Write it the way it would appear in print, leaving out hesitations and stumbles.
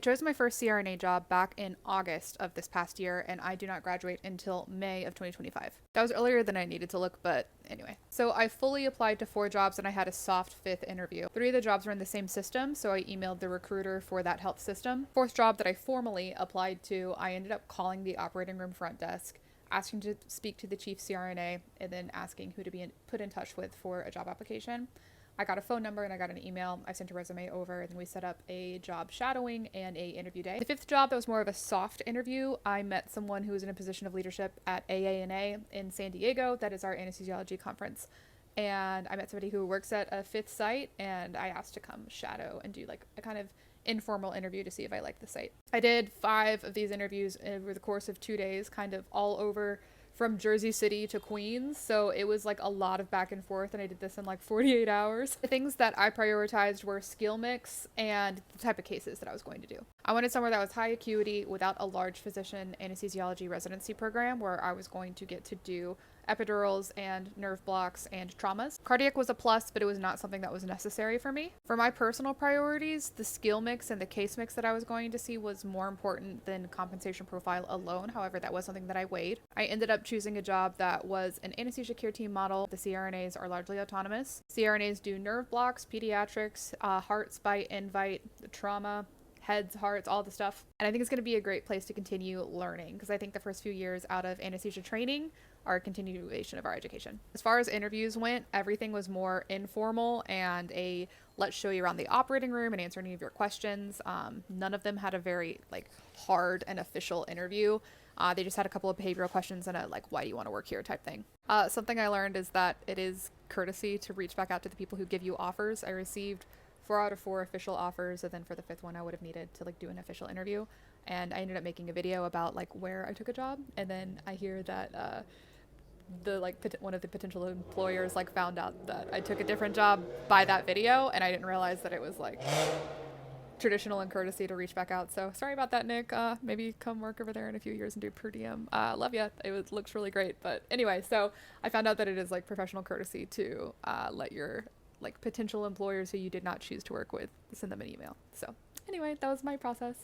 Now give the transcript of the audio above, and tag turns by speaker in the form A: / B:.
A: I chose my first CRNA job back in August of this past year, and I do not graduate until May of 2025. That was earlier than I needed to look, but anyway. So I fully applied to 4 jobs and I had a soft 5th interview. 3 of the jobs were in the same system, so I emailed the recruiter for that health system. 4th job that I formally applied to, I ended up calling the operating room front desk, asking to speak to the chief CRNA, and then asking who to be put in touch with for a job application. I got a phone number and I got an email. I sent a resume over and then we set up a job shadowing and a interview day. The 5th job, that was more of a soft interview. I met someone who was in a position of leadership at AANA in San Diego. That is our anesthesiology conference. And I met somebody who works at a 5th site, and I asked to come shadow and do like a kind of informal interview to see if I liked the site. I did 5 of these interviews over the course of 2 days, kind of all over from Jersey City to Queens, so it was like a lot of back and forth, and I did this in like 48 hours. The things that I prioritized were skill mix and the type of cases that I was going to do. I wanted somewhere that was high acuity without a large physician anesthesiology residency program where I was going to get to do epidurals and nerve blocks and traumas. Cardiac was a plus, but it was not something that was necessary for me. For my personal priorities, the skill mix and the case mix that I was going to see was more important than compensation profile alone. However, that was something that I weighed. I ended up choosing a job that was an anesthesia care team model. The CRNAs are largely autonomous. CRNAs do nerve blocks, pediatrics, hearts by invite, trauma, heads, hearts, all the stuff. And I think it's going to be a great place to continue learning, because I think the first few years out of anesthesia training are a continuation of our education. As far as interviews went, everything was more informal and a let's show you around the operating room and answer any of your questions. None of them had a very like hard and official interview. They just had a couple of behavioral questions and a like, why do you want to work here type thing. Something I learned is that it is courtesy to reach back out to the people who give you offers. I received 4 out of 4 official offers, and then for the 5th one I would have needed to like do an official interview, and I ended up making a video about like where I took a job, and then I hear that one of the potential employers like found out that I took a different job by that video, and I didn't realize that it was like traditional and courtesy to reach back out. So sorry about that, Nick. Maybe come work over there in a few years and do per diem. Love ya. Looks really great. But anyway, so I found out that it is like professional courtesy to let your like potential employers who you did not choose to work with send them an email. So anyway, that was my process.